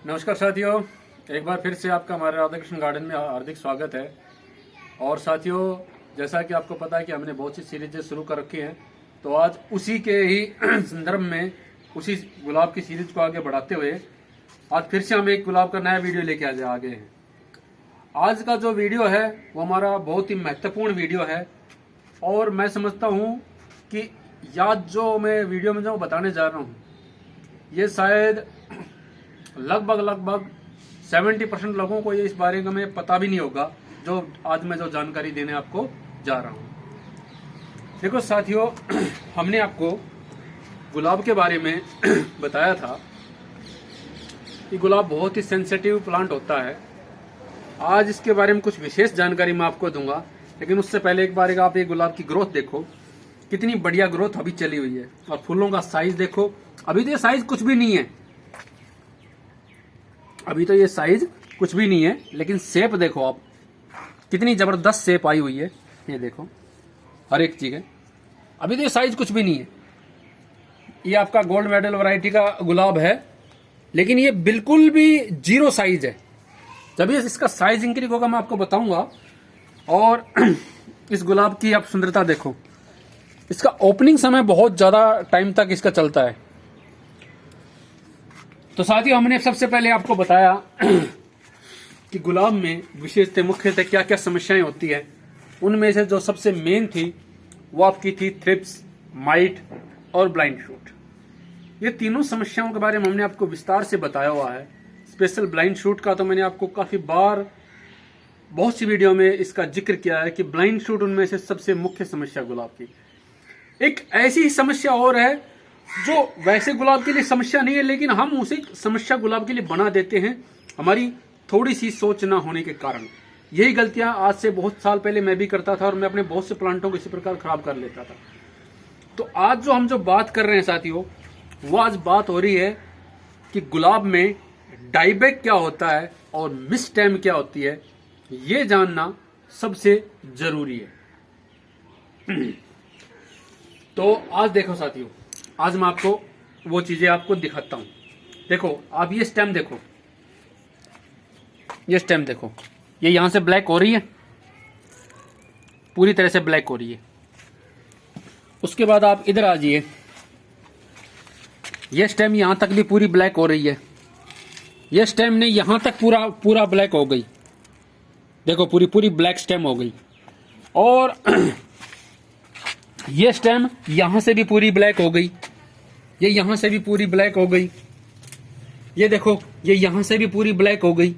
नमस्कार साथियों, एक बार फिर से आपका हमारे राधा कृष्ण गार्डन में हार्दिक स्वागत है। और साथियों, जैसा कि आपको पता है कि हमने बहुत सी सीरीजें शुरू कर रखी हैं, तो आज उसी के ही संदर्भ में उसी गुलाब की सीरीज को आगे बढ़ाते हुए आज फिर से हम एक गुलाब का नया वीडियो लेके आ गए हैं। आज का जो वीडियो है वो हमारा बहुत ही महत्वपूर्ण वीडियो है और मैं समझता हूँ कि याद जो मैं वीडियो में जो बताने जा रहा हूँ ये शायद लगभग 70% लोगों को ये इस बारे में पता भी नहीं होगा जो आज मैं जो जानकारी देने आपको जा रहा हूँ। देखो साथियों, हमने आपको गुलाब के बारे में बताया था कि गुलाब बहुत ही सेंसिटिव प्लांट होता है। आज इसके बारे में कुछ विशेष जानकारी मैं आपको दूंगा, लेकिन उससे पहले एक बार आप ये गुलाब की ग्रोथ देखो, कितनी बढ़िया ग्रोथ अभी चली हुई है। और फूलों का साइज देखो, अभी तो ये साइज कुछ भी नहीं है, अभी तो ये साइज कुछ भी नहीं है, लेकिन शेप देखो आप, कितनी जबरदस्त शेप आई हुई है। ये देखो हर एक चीज है, अभी तो ये साइज कुछ भी नहीं है। ये आपका गोल्ड मेडल वैरायटी का गुलाब है, लेकिन ये बिल्कुल भी जीरो साइज है। जब ये इसका साइज इंक्रीज होगा मैं आपको बताऊंगा। और इस गुलाब की आप सुंदरता देखो, इसका ओपनिंग समय बहुत ज्यादा टाइम तक इसका चलता है। तो साथियों, हमने सबसे पहले आपको बताया कि गुलाब में विशेषतः मुख्यतः क्या क्या समस्याएं होती है। उनमें से जो सबसे मेन थी वो आपकी थी थ्रिप्स, माइट और ब्लाइंड शूट। ये तीनों समस्याओं के बारे में हमने आपको विस्तार से बताया हुआ है। स्पेशल ब्लाइंड शूट का तो मैंने आपको काफी बार बहुत सी वीडियो में इसका जिक्र किया है कि ब्लाइंड शूट उनमें से सबसे मुख्य समस्या गुलाब की। एक ऐसी समस्या और है जो वैसे गुलाब के लिए समस्या नहीं है, लेकिन हम उसे समस्या गुलाब के लिए बना देते हैं हमारी थोड़ी सी सोच ना होने के कारण। यही गलतियां आज से बहुत साल पहले मैं भी करता था और मैं अपने बहुत से प्लांटों को इसी प्रकार खराब कर लेता था। तो आज जो हम बात कर रहे हैं साथियों, वो आज बात हो रही है कि गुलाब में डाइबैक क्या होता है और मिसटैम क्या होती है, ये जानना सबसे जरूरी है। तो आज देखो साथियों, आज मैं आपको वो चीजें आपको दिखाता हूं। देखो आप ये स्टेम देखो, ये स्टेम देखो, ये यहां से ब्लैक हो रही है, पूरी तरह से ब्लैक हो रही है। उसके बाद आप इधर आ जाइए, ये स्टेम यहां तक भी पूरी ब्लैक हो रही है। ये स्टेम ने यहां तक पूरा ब्लैक हो गई। देखो पूरी ब्लैक स्टेम हो गई। और ये स्टेम यहां से भी पूरी ब्लैक हो गई, ये यहां से भी पूरी ब्लैक हो गई। ये देखो, ये यहां से भी पूरी ब्लैक हो गई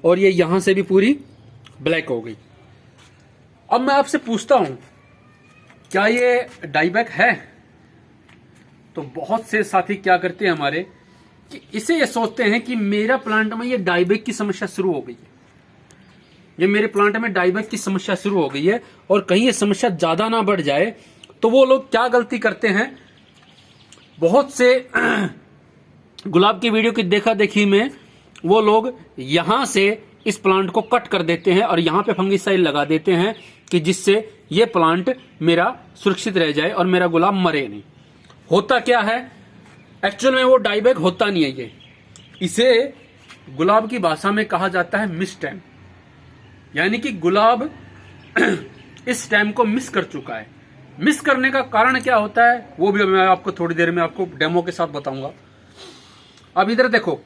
और ये यहां से भी पूरी ब्लैक हो गई। अब मैं आपसे पूछता हूं, क्या ये डाइबैक है? तो बहुत से साथी क्या करते हैं हमारे कि इसे ये सोचते हैं कि मेरा प्लांट में ये डाइबैक की समस्या शुरू हो गई है, ये मेरे प्लांट में डाइबैक की समस्या शुरू हो गई है और कहीं ये समस्या ज्यादा ना बढ़ जाए। तो वो लोग क्या गलती करते हैं, बहुत से गुलाब की वीडियो की देखा देखी में वो लोग यहां से इस प्लांट को कट कर देते हैं और यहां पे फंगिसाइड लगा देते हैं कि जिससे ये प्लांट मेरा सुरक्षित रह जाए और मेरा गुलाब मरे नहीं। होता क्या है, एक्चुअल में वो डाइबैक होता नहीं है। ये इसे गुलाब की भाषा में कहा जाता है मिसटैम, यानी कि गुलाब इस स्टेम को मिस कर चुका है। मिस करने का कारण क्या होता है वो भी मैं आपको थोड़ी देर में आपको डेमो के साथ बताऊंगा। अब इधर देखो,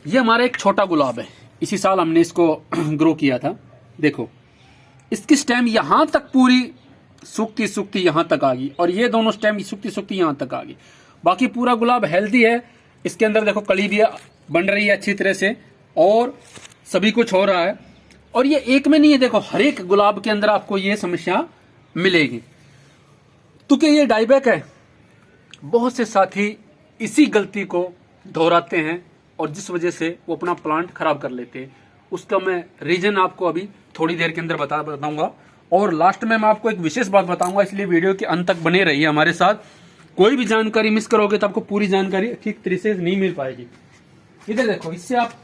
ये हमारा एक छोटा गुलाब है, इसी साल हमने इसको ग्रो किया था। देखो इसकी स्टेम यहां तक पूरी सूखती यहां तक आ गई और ये दोनों स्टेम सूखती यहां तक आ गई। बाकी पूरा गुलाब हेल्दी है। इसके अंदर देखो कली भी बन रही है अच्छी तरह से और सभी कुछ हो रहा है। और ये एक में नहीं है, देखो हर एक गुलाब के अंदर आपको ये समस्या मिलेगी। तो क्या ये डाइबैक है? बहुत से साथी इसी गलती को दोहराते हैं और जिस वजह से वो अपना प्लांट खराब कर लेते हैं। उसका मैं रीजन आपको अभी थोड़ी देर के अंदर बताऊंगा और लास्ट में मैं आपको एक विशेष बात बताऊंगा, इसलिए वीडियो के अंत तक बने रहिए हमारे साथ। कोई भी जानकारी मिस करोगे तो आपको पूरी जानकारी ठीक तरीके से नहीं मिल पाएगी। इधर देखो, इससे आप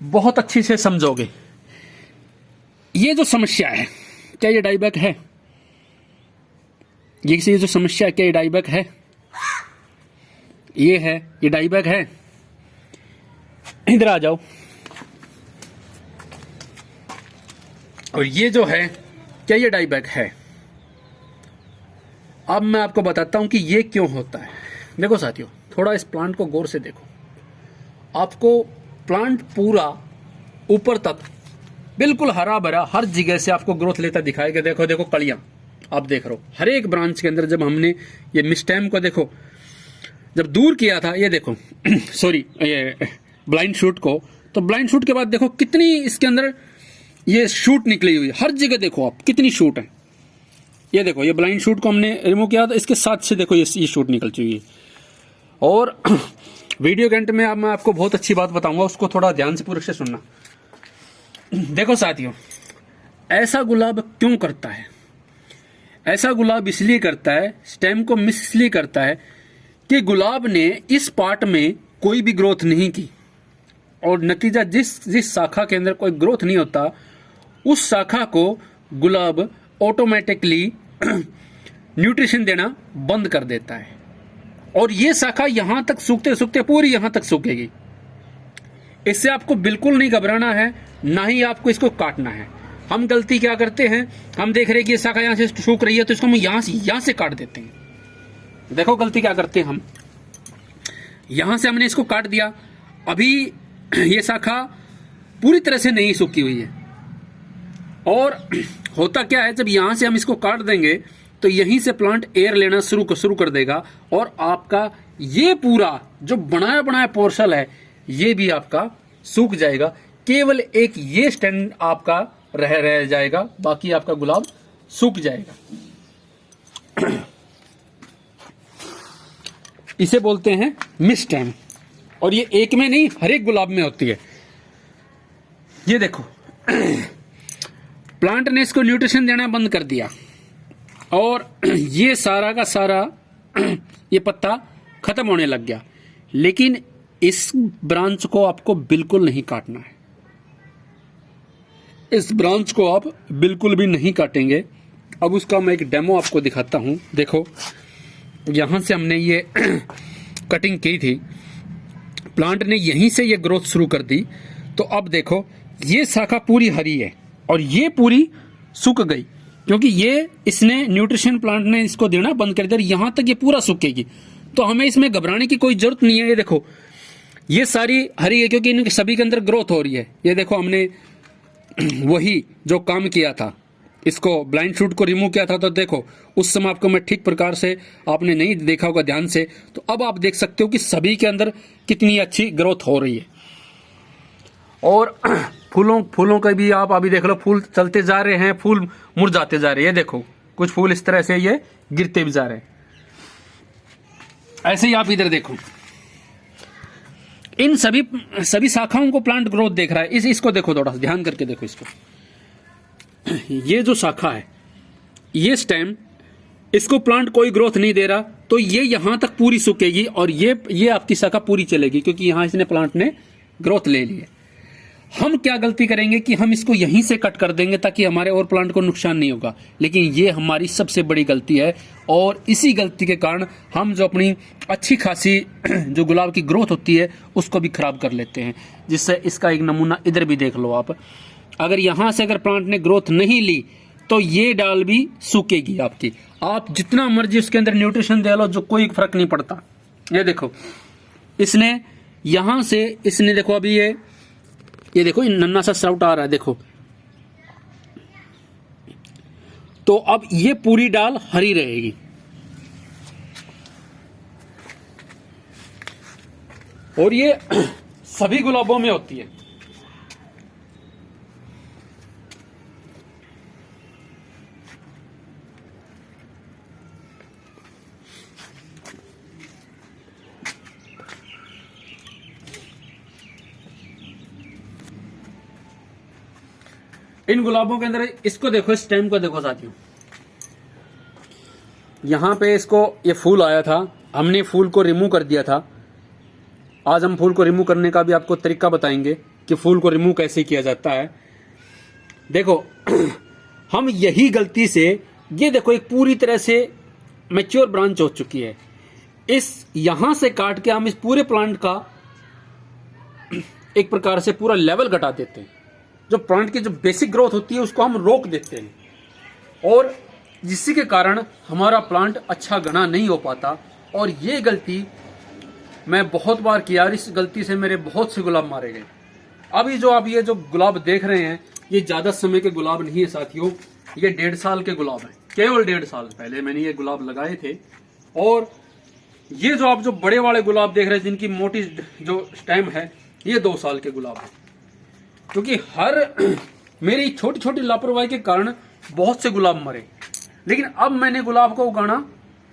बहुत अच्छी से समझोगे। ये जो समस्या है, क्या ये डाइबैक है? ये जो समस्या, क्या ये डाइबैक है? ये है, ये डाई बैग है। इधर आ जाओ। और ये जो है, क्या ये डाई बैग है? अब मैं आपको बताता हूं कि ये क्यों होता है। देखो साथियों, थोड़ा इस प्लांट को गौर से देखो। आपको प्लांट पूरा ऊपर तक बिल्कुल हरा भरा, हर जगह से आपको ग्रोथ लेता दिखाएगा। देखो देखो कलियां आप देख रहे हो हर एक ब्रांच के अंदर। जब हमने ये मिस्टेम को देखो, जब दूर किया था, ये देखो सॉरी, ये ब्लाइंड शूट को, तो ब्लाइंड शूट के बाद देखो कितनी इसके अंदर ये शूट निकली हुई है। हर जगह देखो आप कितनी शूट है। ये देखो, ये ब्लाइंड शूट को हमने रिमूव किया था, इसके साथ से देखो ये शूट निकल चुकी है। और वीडियो के अंत में अब मैं आपको बहुत अच्छी बात बताऊंगा, उसको थोड़ा ध्यान से पूरे से सुनना। देखो साथियों, ऐसा गुलाब क्यों करता है? ऐसा गुलाब इसलिए करता है, स्टेम को मिस इसलिए करता है कि गुलाब ने इस पार्ट में कोई भी ग्रोथ नहीं की, और नतीजा जिस शाखा के अंदर कोई ग्रोथ नहीं होता, उस शाखा को गुलाब ऑटोमेटिकली न्यूट्रिशन देना बंद कर देता है। और ये शाखा यहां तक सूखते सूखते पूरी यहां तक सूखेगी। इससे आपको बिल्कुल नहीं घबराना है, ना ही आपको इसको काटना है। हम गलती क्या करते हैं, हम देख रहे हैं कि ये शाखा यहां से सूख रही है, तो इसको हम यहां से काट देते हैं। देखो गलती क्या करते हैं हम, यहां से हमने इसको काट दिया। अभी ये शाखा पूरी तरह से नहीं सूखी हुई है, और होता क्या है, जब यहां से हम इसको काट देंगे तो यहीं से प्लांट एयर लेना शुरू कर देगा, और आपका ये पूरा जो बनाया बनाया पोर्शन है ये भी आपका सूख जाएगा। केवल एक ये स्टैंड आपका रह जाएगा, बाकी आपका गुलाब सूख जाएगा। इसे बोलते हैं मिस स्टेम, और ये एक में नहीं, हर एक गुलाब में होती है। ये देखो प्लांट ने इसको न्यूट्रिशन देना बंद कर दिया, और ये सारा का सारा ये पत्ता खत्म होने लग गया। लेकिन इस ब्रांच को आपको बिल्कुल नहीं काटना है। इस ब्रांच को आप बिल्कुल भी नहीं काटेंगे। अब उसका मैं एक डेमो आपको दिखाता हूं। देखो, यहां से हमने ये कटिंग की थी, प्लांट ने यहीं से ये ग्रोथ शुरू कर दी। तो अब देखो, ये शाखा पूरी हरी है और ये पूरी सूख गई, क्योंकि ये इसने न्यूट्रिशन प्लांट ने इसको देना बंद कर दिया। यहां तक ये पूरा सूखेगी, तो हमें इसमें घबराने की कोई जरूरत नहीं है। ये देखो, ये सारी हरी है क्योंकि इनके सभी के अंदर ग्रोथ हो रही है। ये देखो, हमने वही जो काम किया था, इसको ब्लाइंड शूट को रिमूव किया था, तो देखो उस समय आपको मैं ठीक प्रकार से, आपने नहीं देखा होगा ध्यान से, तो अब आप देख सकते हो कि सभी के अंदर कितनी अच्छी ग्रोथ हो रही है। और फूलों का भी आप अभी देख लो, फूल चलते जा रहे हैं, फूल मुरझाते जा रहे हैं। ये देखो, कुछ फूल इस तरह से ये गिरते भी जा रहे हैं। ऐसे ही आप इधर देखो, इन सभी शाखाओं को प्लांट ग्रोथ देख रहा है। इसको देखो, थोड़ा सा ध्यान करके देखो इसको। ये जो शाखा है, ये स्टेम, इसको प्लांट कोई ग्रोथ नहीं दे रहा, तो ये यहां तक पूरी सूखेगी, और ये आपकी शाखा पूरी चलेगी, क्योंकि यहां इसने प्लांट ने ग्रोथ ले ली है। हम क्या गलती करेंगे कि हम इसको यहीं से कट कर देंगे ताकि हमारे और प्लांट को नुकसान नहीं होगा, लेकिन ये हमारी सबसे बड़ी गलती है। और इसी गलती के कारण हम जो अपनी अच्छी खासी जो गुलाब की ग्रोथ होती है उसको भी खराब कर लेते हैं। जिससे इसका एक नमूना इधर भी देख लो आप। अगर यहां से अगर प्लांट ने ग्रोथ नहीं ली तो ये डाल भी सूखेगी आपकी। आप जितना मर्जी उसके अंदर न्यूट्रिशन दे लो, जो कोई फर्क नहीं पड़ता। ये देखो, इसने यहां से, इसने देखो अभी ये देखो नन्ना सा स्प्राउट आ रहा है, देखो। तो अब ये पूरी डाल हरी रहेगी। और ये सभी गुलाबों में होती है। इन गुलाबों के अंदर इसको देखो, इस स्टेम को देखो साथियों, यहां पे इसको ये फूल आया था, हमने फूल को रिमूव कर दिया था। आज हम फूल को रिमूव करने का भी आपको तरीका बताएंगे कि फूल को रिमूव कैसे किया जाता है। देखो हम यही गलती से, ये देखो एक पूरी तरह से मैच्योर ब्रांच हो चुकी है, इस यहां से काट के हम इस पूरे प्लांट का एक प्रकार से पूरा लेवल घटा देते हैं। जो प्लांट की जो बेसिक ग्रोथ होती है उसको हम रोक देते हैं, और जिसके के कारण हमारा प्लांट अच्छा घना नहीं हो पाता। और ये गलती मैं बहुत बार किया और इस गलती से मेरे बहुत से गुलाब मारे गए। अभी जो आप ये जो गुलाब देख रहे हैं ये ज्यादा समय के गुलाब नहीं है साथियों, ये 1.5 साल के गुलाब हैं। केवल 1.5 साल पहले मैंने ये गुलाब लगाए थे। और ये जो आप जो बड़े वाले गुलाब देख रहे हैं जिनकी मोटी जो स्टेम है ये 2 साल के गुलाब है। क्योंकि हर मेरी छोटी छोटी लापरवाही के कारण बहुत से गुलाब मरे। लेकिन अब मैंने गुलाब को उगाना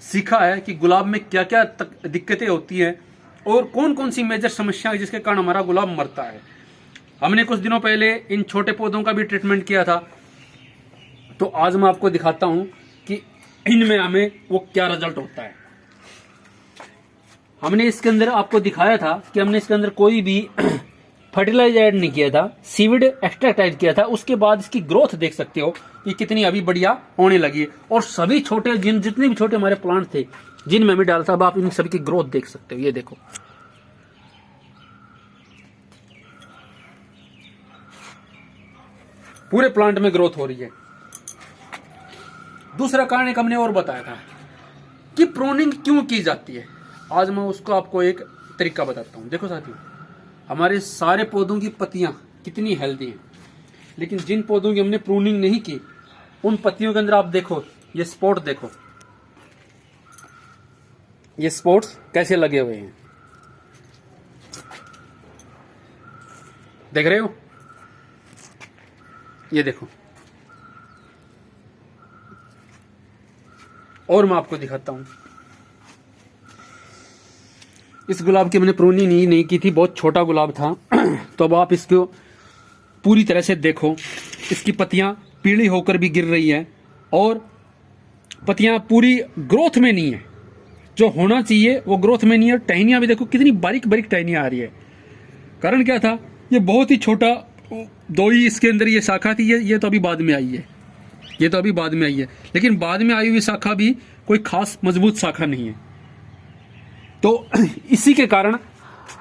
सीखा है कि गुलाब में क्या क्या दिक्कतें होती हैं और कौन कौन सी मेजर समस्याएं जिसके कारण हमारा गुलाब मरता है। हमने कुछ दिनों पहले इन छोटे पौधों का भी ट्रीटमेंट किया था, तो आज मैं आपको दिखाता हूं कि इनमें हमें वो क्या रिजल्ट होता है। हमने इसके अंदर आपको दिखाया था कि हमने इसके अंदर कोई भी फर्टिलाइजर ऐड नहीं किया था, सीविड एक्सट्रैक्ट ऐड किया था। उसके बाद इसकी ग्रोथ देख सकते हो कि कितनी अभी बढ़िया होने लगी है। और सभी छोटे जितने भी छोटे हमारे प्लांट थे जिनमें भी डाला था, अब आप इन सभी की ग्रोथ देख सकते हो। ये देखो, पूरे प्लांट में ग्रोथ हो रही है। दूसरा कारण एक हमने और बताया था कि प्रूनिंग क्यों की जाती है। आज मैं उसको आपको एक तरीका बताता हूं। देखो साथियों, हमारे सारे पौधों की पत्तियां कितनी हेल्दी हैं, लेकिन जिन पौधों की हमने प्रूनिंग नहीं की उन पत्तियों के अंदर आप देखो ये स्पॉट देखो, ये स्पॉट्स कैसे लगे हुए हैं, देख रहे हो? ये देखो। और मैं आपको दिखाता हूं, इस गुलाब की मैंने प्रूनिंग नहीं की थी, बहुत छोटा गुलाब था। तो अब आप इसको पूरी तरह से देखो, इसकी पत्तियां पीली होकर भी गिर रही है और पत्तियां पूरी ग्रोथ में नहीं है। जो होना चाहिए वो ग्रोथ में नहीं है। टहनियां भी देखो कितनी बारीक बारीक टहनियां आ रही है। कारण क्या था, ये बहुत ही छोटा 2 ही इसके अंदर ये शाखा थी। ये तो अभी बाद में आई है, ये तो अभी बाद में आई है। लेकिन बाद में आई हुई शाखा भी कोई खास मजबूत शाखा नहीं है। तो इसी के कारण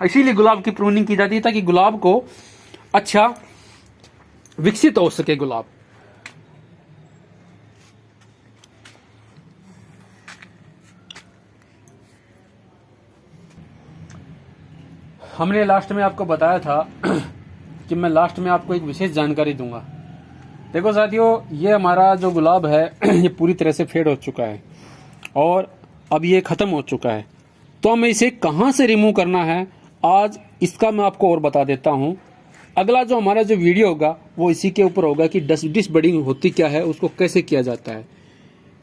इसीलिए गुलाब की प्रूनिंग की जाती है, ताकि गुलाब को अच्छा विकसित हो सके गुलाब। हमने लास्ट में आपको बताया था कि मैं लास्ट में आपको एक विशेष जानकारी दूंगा। देखो साथियों, ये हमारा जो गुलाब है ये पूरी तरह से फेड हो चुका है और अब ये खत्म हो चुका है। तो हमें इसे कहां से रिमूव करना है, आज इसका मैं आपको और बता देता हूं। अगला जो हमारा जो वीडियो होगा वो इसी के ऊपर होगा कि डिस बडिंग होती क्या है, उसको कैसे किया जाता है।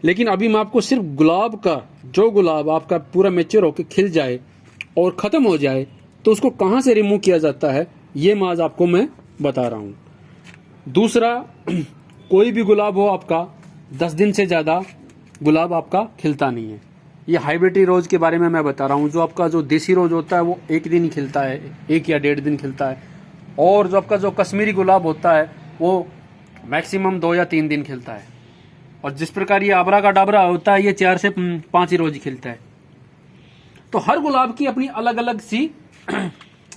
लेकिन अभी मैं आपको सिर्फ गुलाब का, जो गुलाब आपका पूरा मैच्योर होकर खिल जाए और खत्म हो जाए तो उसको कहां से रिमूव किया जाता है, ये मैं आज आपको मैं बता रहा हूं। दूसरा, कोई भी गुलाब हो आपका 10 दिन से ज्यादा गुलाब आपका खिलता नहीं है। ये हाइब्रिड रोज के बारे में मैं बता रहा हूँ। जो आपका जो देसी रोज होता है वो 1 दिन ही खिलता है, 1 या 1.5 दिन खिलता है। और जो आपका जो कश्मीरी गुलाब होता है वो मैक्सिमम 2 या 3 दिन खिलता है। और जिस प्रकार ये आबरा का डाबरा होता है ये 4 से 5 ही रोज खिलता है। तो हर गुलाब की अपनी अलग अलग सी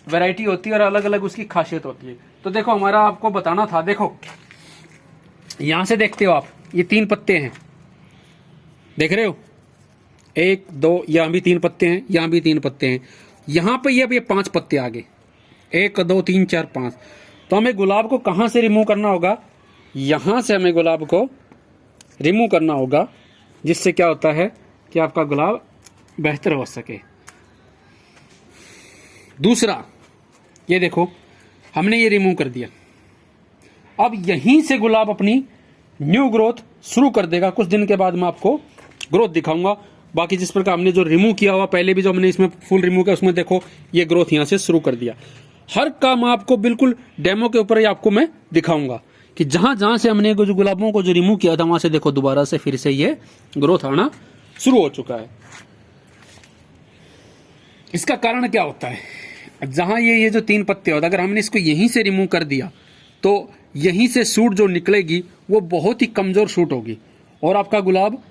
वैरायटी होती है और अलग अलग उसकी खासियत होती है। तो देखो, हमारा आपको बताना था, देखो यहां से देखते हो आप, ये 3 पत्ते हैं, देख रहे हो? 1 2, यहां भी 3 पत्ते हैं, यहां भी 3 पत्ते हैं, यहां पे ये 5 पत्ते आगे, 1 2 3 4 5। तो हमें गुलाब को कहां से रिमूव करना होगा? यहां से हमें गुलाब को रिमूव करना होगा, जिससे क्या होता है कि आपका गुलाब बेहतर हो सके। दूसरा, ये देखो हमने ये रिमूव कर दिया। अब यहीं से गुलाब अपनी न्यू ग्रोथ शुरू कर देगा। कुछ दिन के बाद मैं आपको ग्रोथ दिखाऊंगा। बाकी जिस प्रकार हमने जो रिमूव किया हुआ पहले भी, जो हमने इसमें फुल रिमूव किया, उसमें देखो ये ग्रोथ यहां से शुरू कर दिया। हर काम आपको बिल्कुल डेमो के ऊपर ही आपको मैं दिखाऊंगा कि जहां जहां से हमने जो गुलाबों को जो रिमूव किया था वहां से देखो दोबारा से फिर से ये ग्रोथ आना शुरू हो चुका है। इसका कारण क्या होता है? जहां ये जो 3 पत्ते होते, अगर हमने इसको यहीं से रिमूव कर दिया तो यहीं से शूट जो निकलेगी वो बहुत ही कमजोर शूट होगी और आपका गुलाब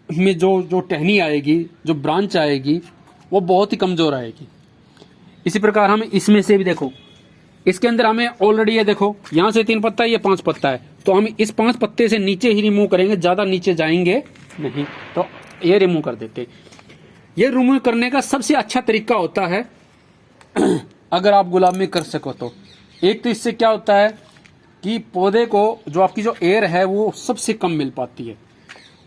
में जो टहनी आएगी, जो ब्रांच आएगी, वो बहुत ही कमज़ोर आएगी। इसी प्रकार हम इसमें से भी देखो, इसके अंदर हमें ऑलरेडी ये देखो यहाँ से 3 पत्ता है, ये 5 पत्ता है, तो हम इस 5 पत्ते से नीचे ही रिमूव करेंगे, ज़्यादा नीचे जाएंगे नहीं, तो ये रिमूव कर देते। ये रिमूव करने का सबसे अच्छा तरीका होता है अगर आप गुलाब में कर सको तो, एक तो इससे क्या होता है कि पौधे को जो आपकी जो एयर है वो सबसे कम मिल पाती है,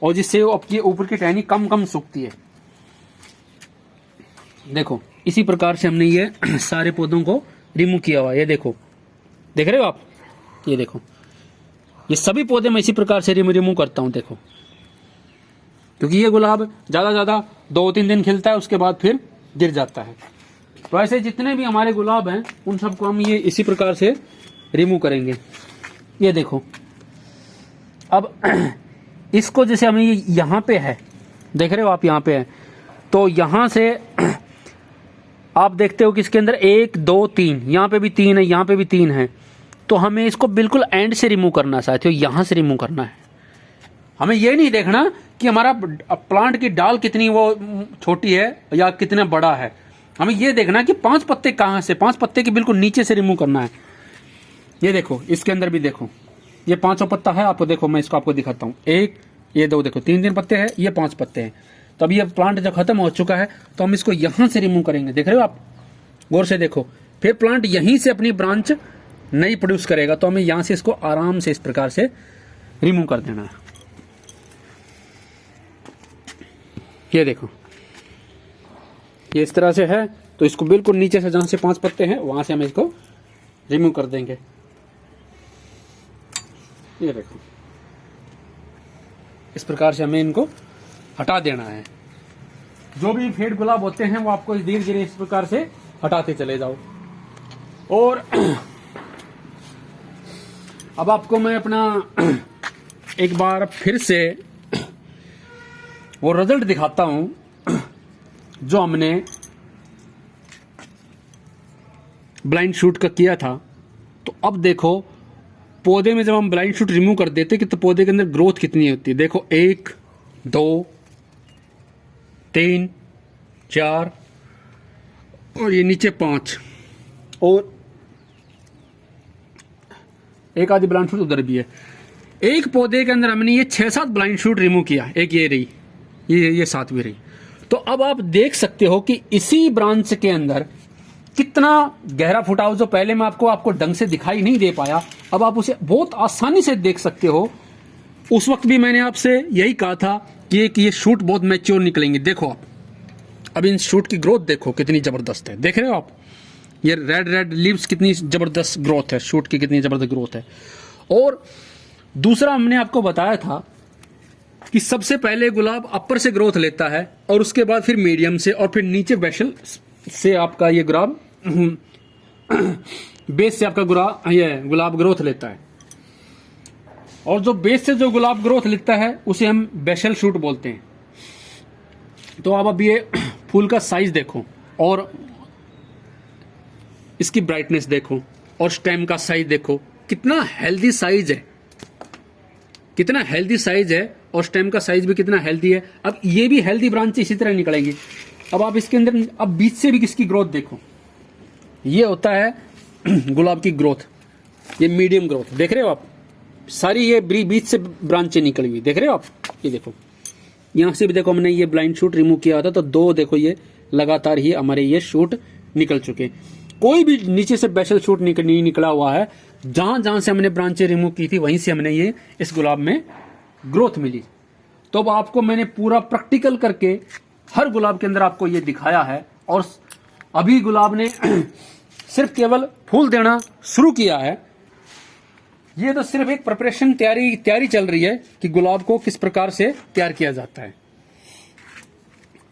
और जिससे वो आपकी ऊपर की टहनी कम सूखती है। देखो इसी प्रकार से हमने ये सारे पौधों को रिमूव किया हुआ है। ये देखो, देख रहे हो आप, ये देखो, ये सभी पौधे मैं इसी प्रकार से रिमूव करता हूं। देखो, क्योंकि ये गुलाब ज़्यादा 2-3 दिन खिलता है, उसके बाद फिर गिर जाता है। तो ऐसे जितने भी हमारे गुलाब हैं उन सबको हम ये इसी प्रकार से रिमूव करेंगे। ये देखो, अब इसको जैसे हमें ये यहाँ पे है, देख रहे हो आप, यहाँ पे है, तो यहाँ से आप देखते हो कि इसके अंदर 1 2 3, यहाँ पे भी 3 है, यहाँ पे भी 3 है, तो हमें इसको बिल्कुल एंड से रिमूव करना है साथियों, यहाँ से रिमूव करना है। हमें ये नहीं देखना कि हमारा प्लांट की डाल कितनी वो छोटी है या कितना बड़ा है, हमें ये देखना कि 5 पत्ते कहाँ से, 5 पत्ते के बिल्कुल नीचे से रिमूव करना है। ये देखो, इसके अंदर भी देखो, ये 5वां पत्ता है, आपको देखो, मैं इसको आपको दिखाता हूँ। 1, ये 2, देखो 3 पत्ते हैं, ये 5 पत्ते हैं। तो अभी ये प्लांट जब खत्म हो चुका है तो हम इसको यहाँ से रिमूव करेंगे। देख रहे हो आप, गौर से देखो, फिर प्लांट यहीं से अपनी ब्रांच नई प्रोड्यूस करेगा, तो हमें यहाँ से इसको आराम से इस प्रकार से रिमूव कर देना है। ये देखो, ये इस तरह से है, तो इसको बिल्कुल नीचे से जहां से 5 पत्ते हैं वहां से हम इसको रिमूव कर देंगे। ये देखो, इस प्रकार से हमें इनको हटा देना है। जो भी फेड गुलाब होते हैं वो आपको धीरे धीरे इस प्रकार से हटाते चले जाओ। और अब आपको मैं अपना एक बार फिर से वो रिजल्ट दिखाता हूं जो हमने ब्लाइंड शूट का किया था। तो अब देखो, पौधे में जब हम ब्लाइंड शूट रिमूव कर देते कि तो पौधे के अंदर ग्रोथ कितनी होती है। देखो, 1 2 3 4 और ये नीचे 5, और एक आधी ब्लाइंड शूट उधर भी है। एक पौधे के अंदर हमने ये 6-7 ब्लाइंड शूट रिमूव किया। एक ये रही, ये 7वीं रही। तो अब आप देख सकते हो कि इसी ब्रांच के अंदर कितना गहरा फुटाव, जो पहले मैं आपको ढंग से दिखाई नहीं दे पाया, अब आप उसे बहुत आसानी से देख सकते हो। उस वक्त भी मैंने आपसे यही कहा था कि ये शूट बहुत मैच्योर निकलेंगे। देखो आप, अब इन शूट की ग्रोथ देखो कितनी जबरदस्त है। देख रहे हो आप, ये रेड लीव्स कितनी जबरदस्त ग्रोथ है, शूट की कितनी जबरदस्त ग्रोथ है। और दूसरा हमने आपको बताया था कि सबसे पहले गुलाब अपर से ग्रोथ लेता है, और उसके बाद फिर मीडियम से, और फिर नीचे बेसल से आपका ये गुलाब बेस से आपका गुलाब ग्रोथ लेता है। और जो बेस से जो गुलाब ग्रोथ लेता है उसे हम बेसल शूट बोलते हैं। तो आप अब ये फूल का साइज देखो, और इसकी ब्राइटनेस देखो, और स्टेम का साइज देखो, कितना हेल्दी साइज है, कितना हेल्दी साइज है, और स्टेम का साइज भी कितना हेल्दी है। अब ये भी हेल्दी ब्रांच इसी तरह निकलेंगी। अब आप इसके अंदर अब बीच से भी किसकी ग्रोथ देखो, ये होता है गुलाब की ग्रोथ, ये मीडियम ग्रोथ। देख रहे हो आप, सारी ये बीच से ब्रांचें निकली हुई, देख रहे हो आप। ये देखो, यहाँ से भी देखो, हमने ये ब्लाइंड शूट रिमूव किया था, तो 2 देखो ये लगातार ही हमारे ये शूट निकल चुके। कोई भी नीचे से बेसल शूट नहीं निकला हुआ है। जहां जहां से हमने ब्रांचें रिमूव की थी वहीं से हमने ये इस गुलाब में ग्रोथ मिली। तो अब आपको मैंने पूरा प्रैक्टिकल करके हर गुलाब के अंदर आपको ये दिखाया है। और अभी गुलाब ने सिर्फ केवल फूल देना शुरू किया है। ये तो सिर्फ एक प्रिपरेशन तैयारी चल रही है कि गुलाब को किस प्रकार से तैयार किया जाता है।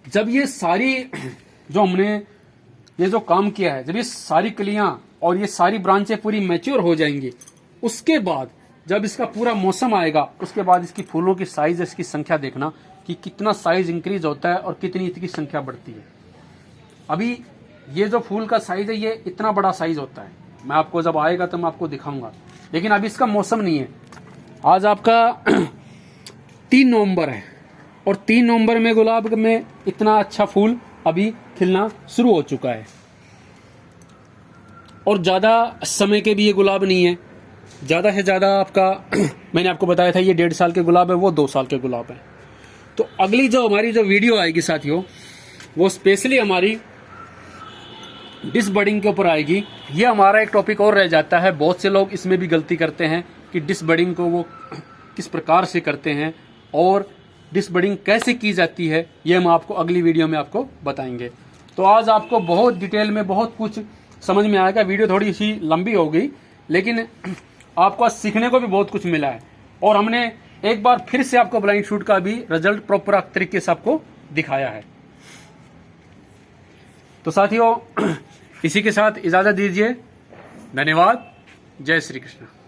जब ये सारी जो हमने ये जो काम किया है, जब ये सारी कलियां और ये सारी ब्रांचें पूरी मैच्योर हो जाएंगी, उसके बाद जब इसका पूरा मौसम आएगा, उसके बाद इसकी फूलों की साइज, इसकी संख्या देखना कि कितना साइज इंक्रीज होता है और कितनी इसकी संख्या बढ़ती है। अभी ये जो फूल का साइज है ये इतना बड़ा साइज होता है, मैं आपको जब आएगा तो मैं आपको दिखाऊंगा, लेकिन अभी इसका मौसम नहीं है। आज आपका 3 नवंबर है और 3 नवंबर में गुलाब में इतना अच्छा फूल अभी खिलना शुरू हो चुका है। और ज़्यादा समय के भी ये गुलाब नहीं है, ज़्यादा से ज़्यादा आपका मैंने आपको बताया था ये 1.5 साल के गुलाब है, वो 2 साल के गुलाब है। तो अगली जो हमारी जो वीडियो आएगी साथियों, वो स्पेशली हमारी डिसबडिंग के ऊपर आएगी। ये हमारा एक टॉपिक और रह जाता है, बहुत से लोग इसमें भी गलती करते हैं कि डिसबडिंग को वो किस प्रकार से करते हैं और डिसबडिंग कैसे की जाती है, ये हम आपको अगली वीडियो में आपको बताएंगे। तो आज आपको बहुत डिटेल में बहुत कुछ समझ में आएगा। वीडियो थोड़ी सी लंबी हो गई, लेकिन आपको आज सीखने को भी बहुत कुछ मिला है और हमने एक बार फिर से आपको ब्लाइंड शूट का भी रिजल्ट प्रॉपर तरीके से आपको दिखाया है। तो साथियों इसी के साथ इजाजत दीजिए। धन्यवाद। जय श्री कृष्ण।